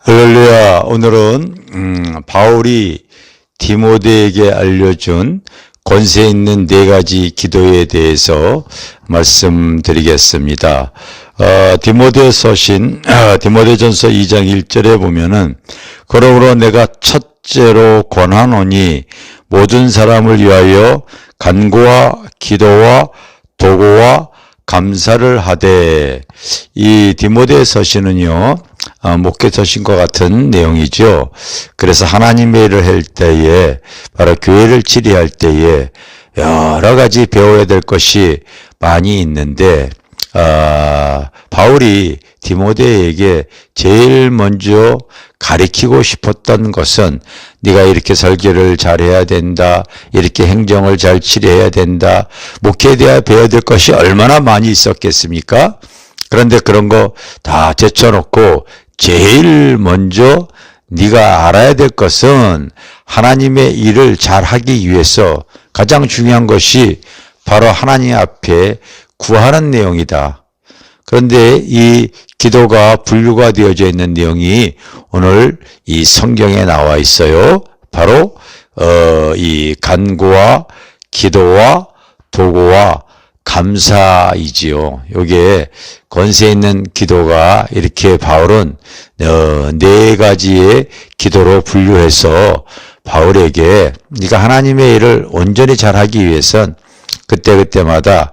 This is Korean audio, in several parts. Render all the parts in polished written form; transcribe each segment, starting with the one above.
할렐루야. 오늘은 바울이 디모데에게 알려준 권세 있는 네 가지 기도에 대해서 말씀드리겠습니다. 디모데전서 2장 1절에 보면은 그러므로 내가 첫째로 권하노니 모든 사람을 위하여 간구와 기도와 도구와 감사를 하되. 이 디모데 서신은요, 목회 서신과 같은 내용이죠. 그래서 하나님의 일을 할 때에, 바로 교회를 치리할 때에 여러 가지 배워야 될 것이 많이 있는데, 바울이 디모데에게 제일 먼저 가르치고 싶었던 것은 네가 이렇게 설교를 잘해야 된다, 이렇게 행정을 잘 치료해야 된다, 목회에 대해 배워야 될 것이 얼마나 많이 있었겠습니까? 그런데 그런 거 다 제쳐놓고 제일 먼저 네가 알아야 될 것은 하나님의 일을 잘하기 위해서 가장 중요한 것이 바로 하나님 앞에 구하는 내용이다. 그런데 이 기도가 분류가 되어져 있는 내용이 오늘 이 성경에 나와 있어요. 바로 이 간구와 기도와 도구와 감사이지요. 요게 권세 있는 기도가 이렇게 바울은 네 가지의 기도로 분류해서 바울에게 네가 하나님의 일을 온전히 잘하기 위해선 그때그때마다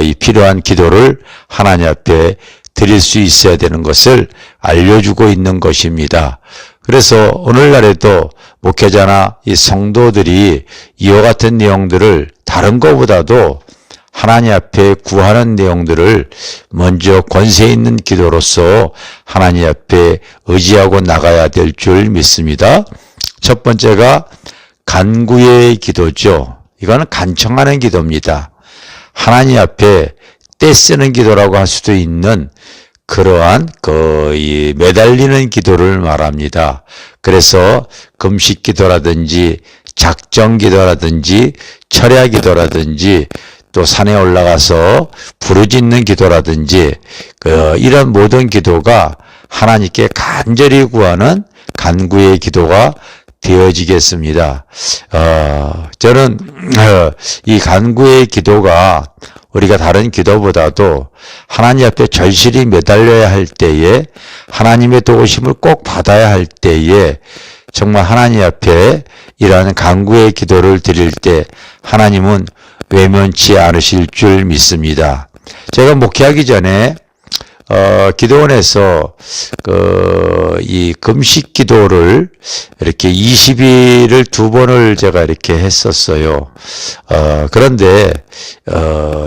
이 필요한 기도를 하나님 앞에 드릴 수 있어야 되는 것을 알려주고 있는 것입니다. 그래서 오늘날에도 목회자나 이 성도들이 이와 같은 내용들을 다른 것보다도 하나님 앞에 구하는 내용들을 먼저 권세 있는 기도로서 하나님 앞에 의지하고 나가야 될 줄 믿습니다. 첫 번째가 간구의 기도죠. 이거는 간청하는 기도입니다. 하나님 앞에 떼쓰는 기도라고 할 수도 있는 그러한 이 매달리는 기도를 말합니다. 그래서 금식 기도라든지 작정 기도라든지 철야 기도라든지 또 산에 올라가서 부르짖는 기도라든지 이런 모든 기도가 하나님께 간절히 구하는 간구의 기도가 되어지겠습니다. 저는 이 간구의 기도가 우리가 다른 기도보다도 하나님 앞에 절실히 매달려야 할 때에, 하나님의 도우심을 꼭 받아야 할 때에 정말 하나님 앞에 이러한 간구의 기도를 드릴 때 하나님은 외면치 않으실 줄 믿습니다. 제가 목회하기 전에 기도원에서 이 금식 기도를 이렇게 20일을 2번을 제가 이렇게 했었어요. 그런데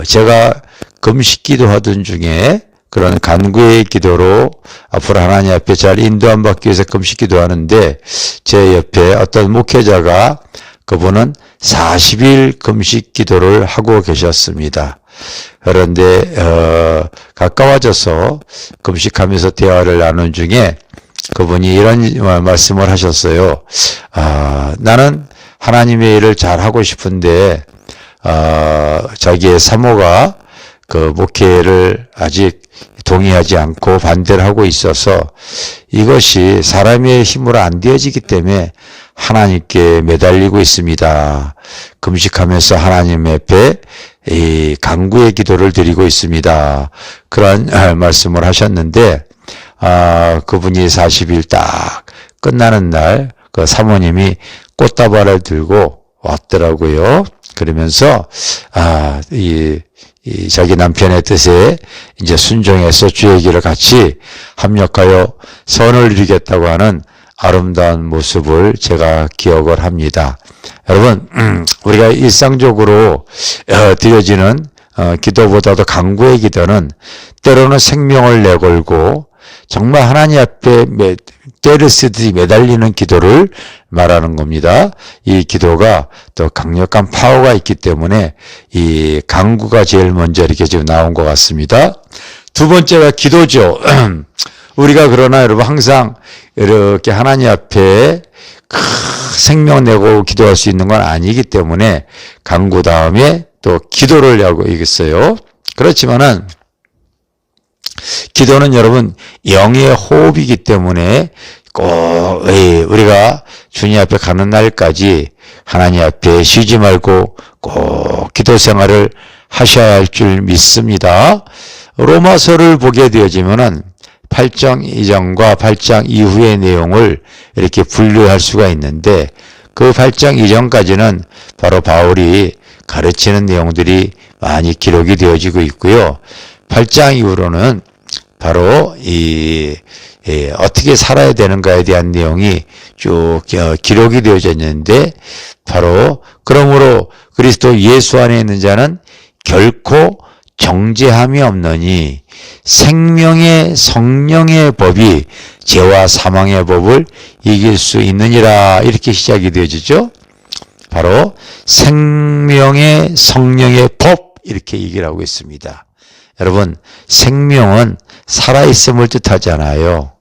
제가 금식 기도하던 중에 그런 간구의 기도로 앞으로 하나님 앞에 잘 인도함 받기 위해서 금식 기도하는데, 제 옆에 어떤 목회자가, 그분은 40일 금식 기도를 하고 계셨습니다. 그런데 가까워져서 금식하면서 대화를 나눈 중에 그분이 이런 말씀을 하셨어요. 나는 하나님의 일을 잘 하고 싶은데 자기의 사모가 그 목회를 아직 동의하지 않고 반대를 하고 있어서 이것이 사람의 힘으로 안 되어지기 때문에 하나님께 매달리고 있습니다. 금식하면서 하나님 앞에 이 간구의 기도를 드리고 있습니다. 그런 말씀을 하셨는데, 그분이 40일 딱 끝나는 날 그 사모님이 꽃다발을 들고 왔더라고요. 그러면서 이 자기 남편의 뜻에 이제 순종해서 주의 길을 같이 합력하여 선을 이루겠다고 하는 아름다운 모습을 제가 기억을 합니다. 여러분, 우리가 일상적으로 드려지는 기도보다도 간구의 기도는 때로는 생명을 내걸고 정말 하나님 앞에 떼를 쓰듯이 매달리는 기도를 말하는 겁니다. 이 기도가 또 강력한 파워가 있기 때문에 이 간구가 제일 먼저 이렇게 지금 나온 것 같습니다. 두 번째가 기도죠. 우리가 그러나 여러분 항상 이렇게 하나님 앞에 생명 내고 기도할 수 있는 건 아니기 때문에 간구 다음에 또 기도를 하고 있어요. 그렇지만은 기도는 여러분 영의 호흡이기 때문에 꼭 우리가 주님 앞에 가는 날까지 하나님 앞에 쉬지 말고 꼭 기도 생활을 하셔야 할 줄 믿습니다. 로마서를 보게 되어지면은 8장 이전과 8장 이후의 내용을 이렇게 분류할 수가 있는데 그 8장 이전까지는 바로 바울이 가르치는 내용들이 많이 기록이 되어지고 있고요. 8장 이후로는 바로 어떻게 살아야 되는가에 대한 내용이 쭉 기록이 되어져 있는데 바로 그러므로 그리스도 예수 안에 있는 자는 결코 정죄함이 없느니 생명의 성령의 법이 죄와 사망의 법을 이길 수 있느니라 이렇게 시작이 되어지죠. 바로 생명의 성령의 법 이렇게 얘기를 하고 있습니다. 여러분 생명은 살아있음을 뜻하잖아요.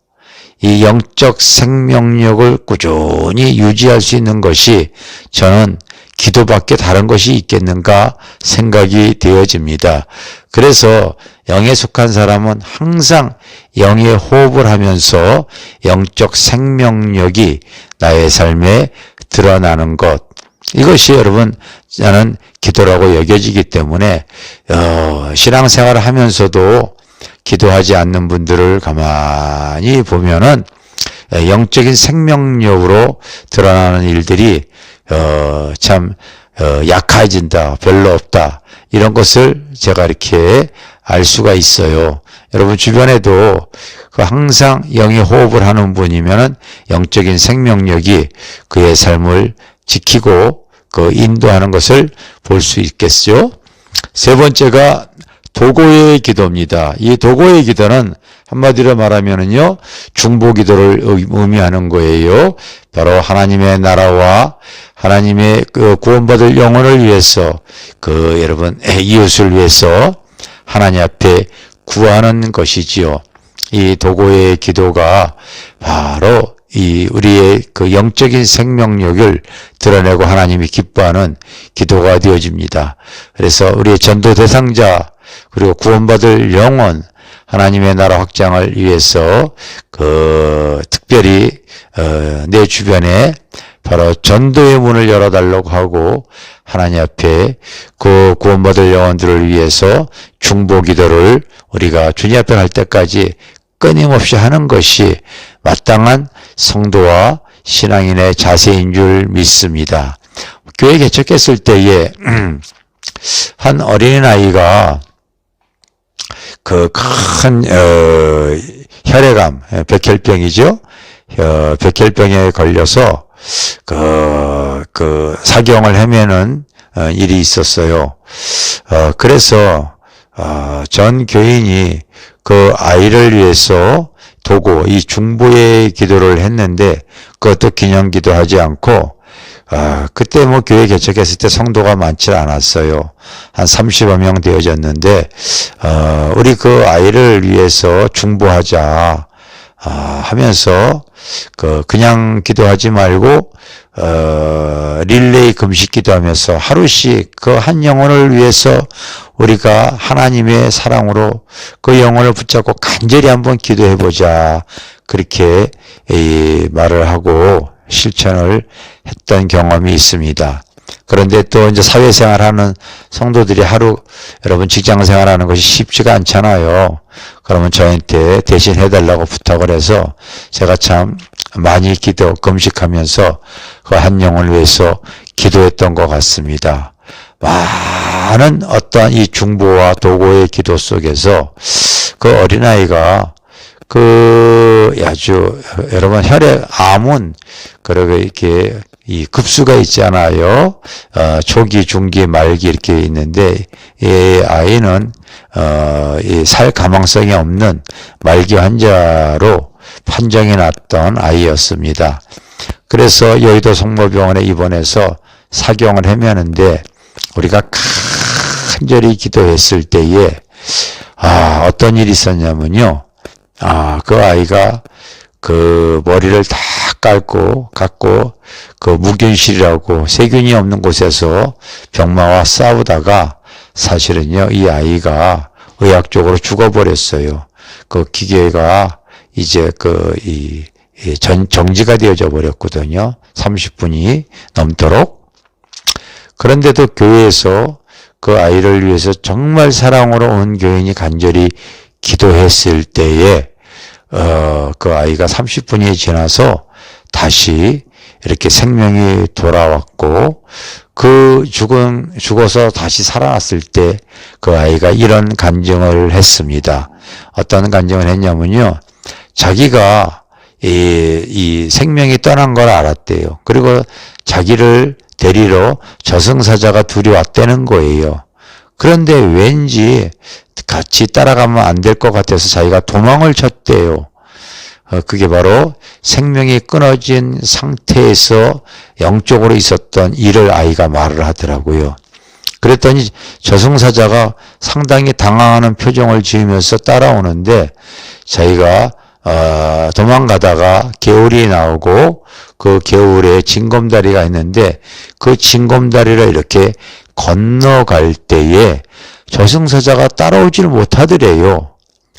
이 영적 생명력을 꾸준히 유지할 수 있는 것이 저는 기도밖에 다른 것이 있겠는가 생각이 되어집니다. 그래서 영에 속한 사람은 항상 영에 호흡을 하면서 영적 생명력이 나의 삶에 드러나는 것. 이것이 여러분 저는 기도라고 여겨지기 때문에 신앙생활을 하면서도 기도하지 않는 분들을 가만히 보면은 영적인 생명력으로 드러나는 일들이 참 약해진다, 별로 없다 이런 것을 제가 이렇게 알 수가 있어요. 여러분 주변에도 항상 영의 호흡을 하는 분이면은 영적인 생명력이 그의 삶을 지키고 인도하는 것을 볼 수 있겠죠. 세 번째가 도고의 기도입니다. 이 도고의 기도는 한마디로 말하면은요, 중보 기도를 의미하는 거예요. 바로 하나님의 나라와 하나님의 구원받을 영혼을 위해서 여러분 이웃을 위해서 하나님 앞에 구하는 것이지요. 이 도고의 기도가 바로 우리의 영적인 생명력을 드러내고 하나님이 기뻐하는 기도가 되어집니다. 그래서 우리의 전도 대상자 그리고 구원받을 영혼 하나님의 나라 확장을 위해서 특별히 내 주변에 바로 전도의 문을 열어달라고 하고 하나님 앞에 구원받을 영혼들을 위해서 중보 기도를 우리가 주님 앞에 갈 때까지 끊임없이 하는 것이 마땅한 성도와 신앙인의 자세인 줄 믿습니다. 교회 개척했을 때에 한 어린아이가 큰 혈액암, 백혈병이죠. 백혈병에 걸려서 사경을 헤매는 일이 있었어요. 그래서 전 교인이 그 아이를 위해서 도고 이 중보의 기도를 했는데 그것도 기념기도 하지 않고 그때 교회 개척했을 때 성도가 많지 않았어요. 한 30여 명 되어졌는데 우리 그 아이를 위해서 중보하자 하면서 그냥 기도하지 말고 릴레이 금식 기도하면서 하루씩 한 영혼을 위해서 우리가 하나님의 사랑으로 그 영혼을 붙잡고 간절히 한번 기도해보자 그렇게 말을 하고 실천을 했던 경험이 있습니다. 그런데 또 이제 사회생활하는 성도들이 여러분 직장생활하는 것이 쉽지가 않잖아요. 그러면 저한테 대신 해달라고 부탁을 해서 제가 참 많이 금식하면서 그 한 영혼을 위해서 기도했던 것 같습니다. 많은 어떠한 이 중보와 도고의 기도 속에서 그 어린아이가 아주 여러분 혈액암은 이렇게 이 급수가 있잖아요. 초기, 중기, 말기 이렇게 있는데 이 아이는 이 살 가망성이 없는 말기 환자로 판정이 났던 아이였습니다. 그래서 여의도 성모병원에 입원해서 사경을 헤매는데 우리가 간절히 기도했을 때에 어떤 일이 있었냐면요. 그 아이가 머리를 다 깎고 무균실이라고 세균이 없는 곳에서 병마와 싸우다가 사실은요, 이 아이가 의학적으로 죽어버렸어요. 기계가 이제 정지가 되어져 버렸거든요. 30분이 넘도록. 그런데도 교회에서 그 아이를 위해서 정말 사랑으로 온 교인이 간절히 기도했을 때에 그 아이가 30분이 지나서 다시 이렇게 생명이 돌아왔고, 그 죽어서 다시 살아났을 때 그 아이가 이런 간증을 했습니다. 어떤 간증을 했냐면요. 자기가 이 생명이 떠난 걸 알았대요. 그리고 자기를 데리러 저승사자가 둘이 왔다는 거예요. 그런데 왠지 같이 따라가면 안 될 것 같아서 자기가 도망을 쳤대요. 그게 바로 생명이 끊어진 상태에서 영적으로 있었던 일을 아이가 말을 하더라고요. 그랬더니 저승사자가 상당히 당황하는 표정을 지으면서 따라오는데, 자기가 도망가다가 개울이 나오고 그 개울에 징검다리가 있는데 그 징검다리를 이렇게 건너갈 때에 저승사자가 따라오지를 못하더래요.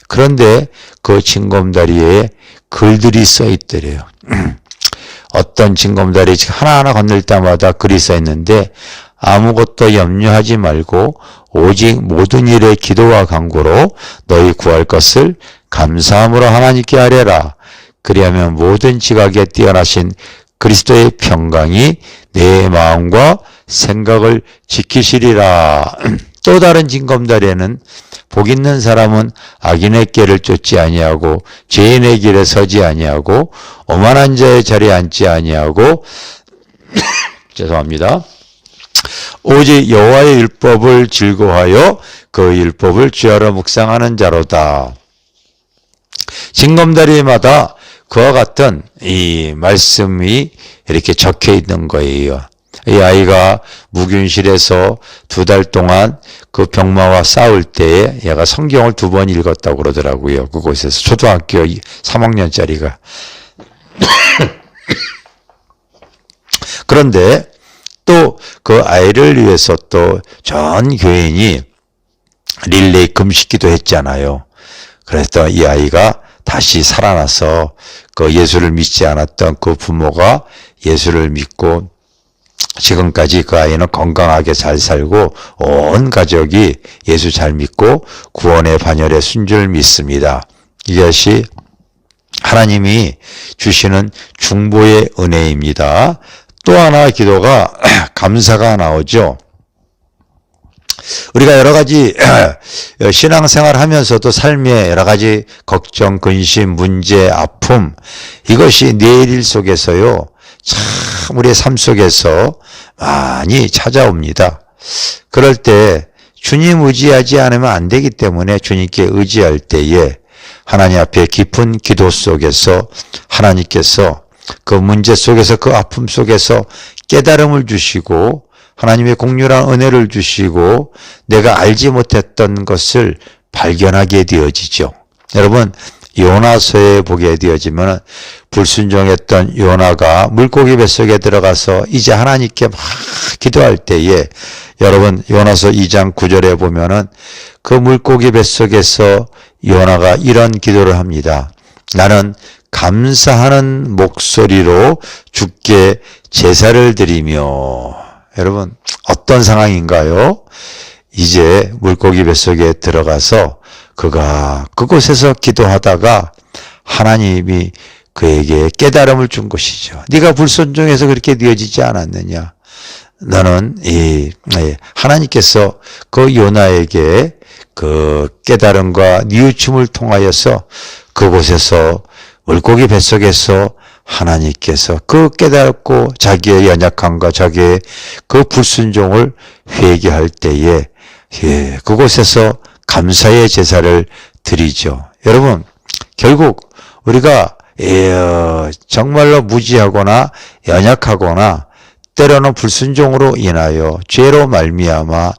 그런데 그 징검다리에 글들이 써 있더래요. 어떤 징검다리 하나하나 건널 때마다 글이 써 있는데, 아무것도 염려하지 말고 오직 모든 일에 기도와 간구로 너희 구할 것을 감사함으로 하나님께 아뢰라. 그리하면 모든 지각에 뛰어나신 그리스도의 평강이 내 마음과 생각을 지키시리라. 또 다른 징검다리에는 복 있는 사람은 악인의 길을 쫓지 아니하고 죄인의 길에 서지 아니하고 오만한 자의 자리에 앉지 아니하고 죄송합니다. 오직 여호와의 율법을 즐거워하여 그 율법을 주야로 묵상하는 자로다. 징검다리마다 그와 같은 이 말씀이 이렇게 적혀 있는 거예요. 이 아이가 무균실에서 2달 동안 그 병마와 싸울 때에 얘가 성경을 2번 읽었다고 그러더라고요. 그곳에서 초등학교 3학년짜리가. 그런데 또 그 아이를 위해서 또 전 교인이 릴레이 금식기도 했잖아요. 그래서 이 아이가 다시 살아나서 그 예수를 믿지 않았던 그 부모가 예수를 믿고 지금까지 그 아이는 건강하게 잘 살고 온 가족이 예수 잘 믿고 구원의 반열에 순 줄 믿습니다. 이것이 하나님이 주시는 중보의 은혜입니다. 또 하나 기도가 감사가 나오죠. 우리가 여러 가지 신앙생활 하면서도 삶의 여러 가지 걱정, 근심, 문제, 아픔, 이것이 내일 일 속에서요, 참 우리의 삶 속에서 많이 찾아옵니다. 그럴 때 주님 의지하지 않으면 안 되기 때문에 주님께 의지할 때에 하나님 앞에 깊은 기도 속에서 하나님께서 그 문제 속에서 그 아픔 속에서 깨달음을 주시고 하나님의 공유한 은혜를 주시고 내가 알지 못했던 것을 발견하게 되어지죠. 여러분, 요나서에 보게 되어지면 불순종했던 요나가 물고기 뱃속에 들어가서 이제 하나님께 막 기도할 때에 여러분 요나서 2장 9절에 보면은 그 물고기 뱃속에서 요나가 이런 기도를 합니다. 나는 감사하는 목소리로 주께 제사를 드리며. 여러분 어떤 상황인가요? 이제 물고기 뱃속에 들어가서 그가 그곳에서 기도하다가 하나님이 그에게 깨달음을 준 것이죠. 네가 불순종해서 그렇게 되어지지 않았느냐. 너는 하나님께서 그 요나에게 그 깨달음과 뉘우침을 통하여서 그곳에서 물고기 뱃속에서 하나님께서 그 깨닫고 자기의 연약함과 자기의 그 불순종을 회개할 때에 그곳에서 감사의 제사를 드리죠. 여러분 결국 우리가 정말로 무지하거나 연약하거나 때로는 불순종으로 인하여 죄로 말미암아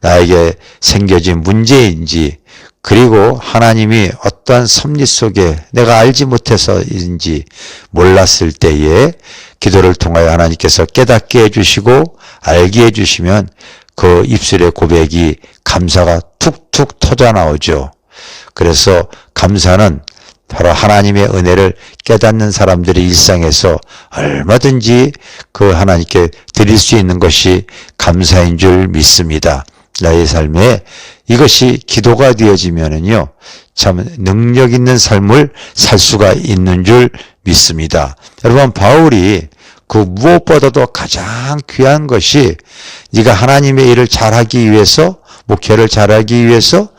나에게 생겨진 문제인지 그리고 하나님이 어떠한 섭리 속에 내가 알지 못해서인지 몰랐을 때에 기도를 통하여 하나님께서 깨닫게 해주시고 알게 해주시면 그 입술의 고백이 감사가 툭툭 터져 나오죠. 그래서 감사는 바로 하나님의 은혜를 깨닫는 사람들의 일상에서 얼마든지 그 하나님께 드릴 수 있는 것이 감사인 줄 믿습니다. 나의 삶에 이것이 기도가 되어지면은요, 참 능력 있는 삶을 살 수가 있는 줄 믿습니다. 여러분, 바울이 그 무엇보다도 가장 귀한 것이 네가 하나님의 일을 잘하기 위해서, 목회를 잘하기 위해서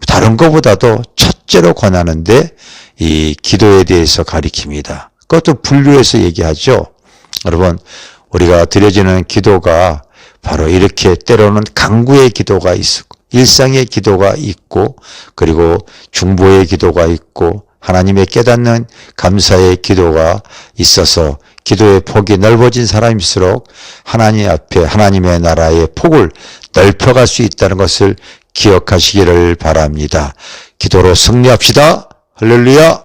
다른 것보다도 첫째로 권하는데 이 기도에 대해서 가리킵니다. 그것도 분류해서 얘기하죠. 여러분, 우리가 드려지는 기도가 바로 이렇게 때로는 강구의 기도가 있고, 일상의 기도가 있고, 그리고 중보의 기도가 있고, 하나님의 깨닫는 감사의 기도가 있어서 기도의 폭이 넓어진 사람일수록 하나님 앞에 하나님의 나라의 폭을 넓혀갈 수 있다는 것을 기억하시기를 바랍니다. 기도로 승리합시다. 할렐루야.